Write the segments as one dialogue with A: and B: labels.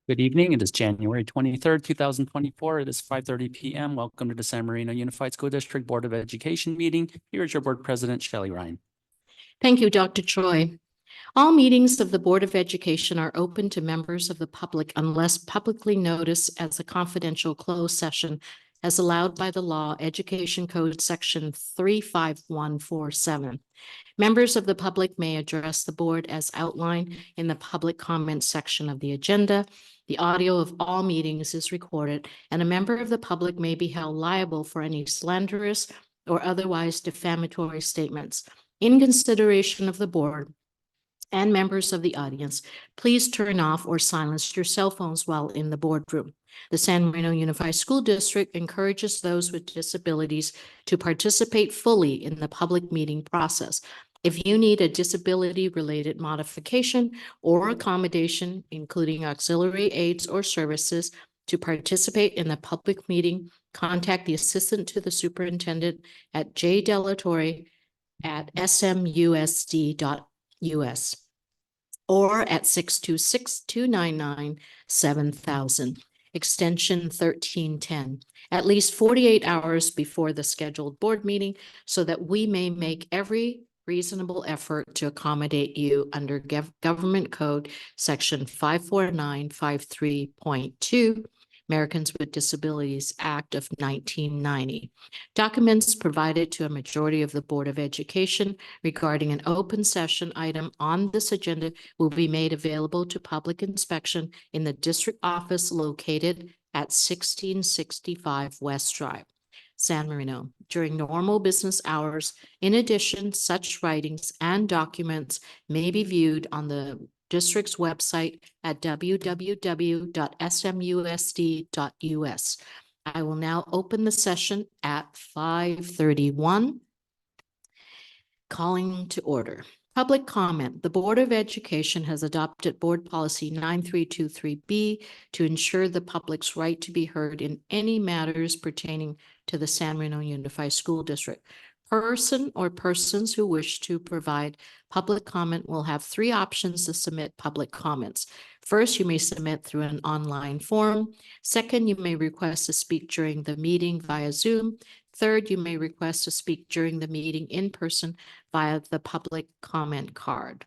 A: Good evening. It is January 23rd, 2024. It is 5:30 p.m. Welcome to the San Marino Unified School District Board of Education meeting. Here is your board president, Shelley Ryan.
B: Thank you, Dr. Troy. All meetings of the Board of Education are open to members of the public unless publicly noticed as a confidential closed session as allowed by the law, Education Code Section 35147. Members of the public may address the board as outlined in the public comment section of the agenda. The audio of all meetings is recorded, and a member of the public may be held liable for any slanderous or otherwise defamatory statements. In consideration of the board and members of the audience, please turn off or silence your cell phones while in the boardroom. The San Marino Unified School District encourages those with disabilities to participate fully in the public meeting process. If you need a disability-related modification or accommodation, including auxiliary aids or services, to participate in the public meeting, contact the assistant to the superintendent at jdelatore@smusd.us or at 626-299-7000, extension 1310, at least 48 hours before the scheduled board meeting so that we may make every reasonable effort to accommodate you under Government Code Section 54953.2, Americans with Disabilities Act of 1990. Documents provided to a majority of the Board of Education regarding an open session item on this agenda will be made available to public inspection in the district office located at 1665 West Drive, San Marino, during normal business hours. In addition, such writings and documents may be viewed on the district's website at www.smusd.us. I will now open the session at 5:31. Calling to order. Public comment. The Board of Education has adopted Board Policy 9323B to ensure the public's right to be heard in any matters pertaining to the San Marino Unified School District. Person or persons who wish to provide public comment will have three options to submit public comments. First, you may submit through an online form. Second, you may request to speak during the meeting via Zoom. Third, you may request to speak during the meeting in person via the public comment card.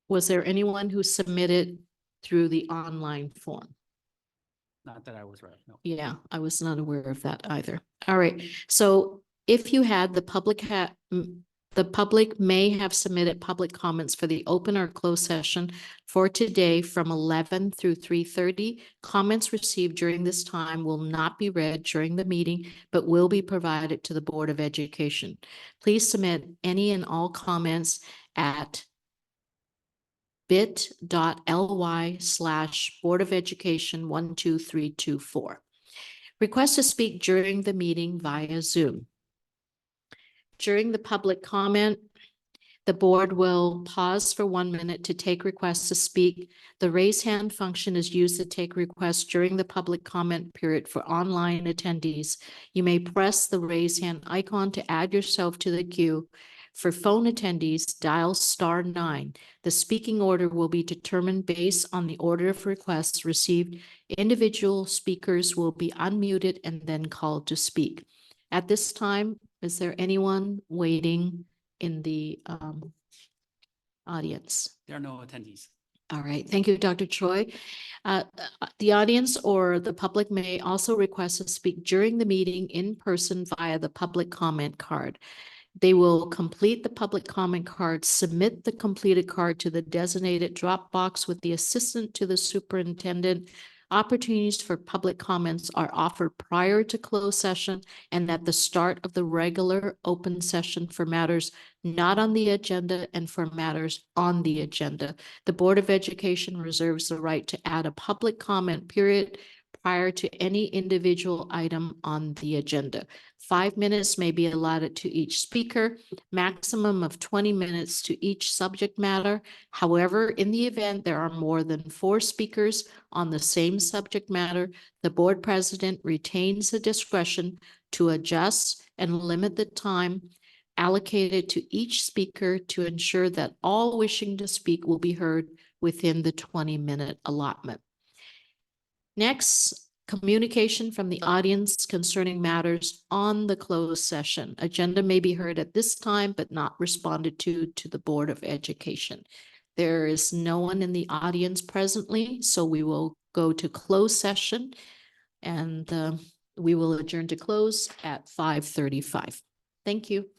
B: Was there anyone who submitted through the online form?
A: Not that I was right. No.
B: Yeah, I was not aware of that either. All right. So if you had, the public may have submitted public comments for the open or closed session for today from 11 through 3:30. Comments received during this time will not be read during the meeting, but will be provided to the Board of Education. Please submit any and all comments at bit.ly/Board of Education 12324. Request to speak during the meeting via Zoom. During the public comment, the board will pause for 1 minute to take requests to speak. The raise hand function is used to take requests during the public comment period for online attendees. You may press the raise hand icon to add yourself to the queue. For phone attendees, dial *9. The speaking order will be determined based on the order of requests received. Individual speakers will be unmuted and then called to speak. At this time, is there anyone waiting in the audience?
A: There are no attendees.
B: All right. Thank you, Dr. Troy. The audience or the public may also request to speak during the meeting in person via the public comment card. They will complete the public comment card, submit the completed card to the designated drop box with the assistant to the superintendent. Opportunities for public comments are offered prior to closed session and at the start of the regular open session for matters not on the agenda and for matters on the agenda. The Board of Education reserves the right to add a public comment period prior to any individual item on the agenda. 5 minutes may be allotted to each speaker, maximum of 20 minutes to each subject matter. However, in the event there are more than 4 speakers on the same subject matter, the board president retains the discretion to adjust and limit the time allocated to each speaker to ensure that all wishing to speak will be heard within the 20-minute allotment. Next, communication from the audience concerning matters on the closed session. Agenda may be heard at this time, but not responded to the Board of Education. There is no one in the audience presently, so we will go to closed session, and we will adjourn to close at 5:35. Thank you.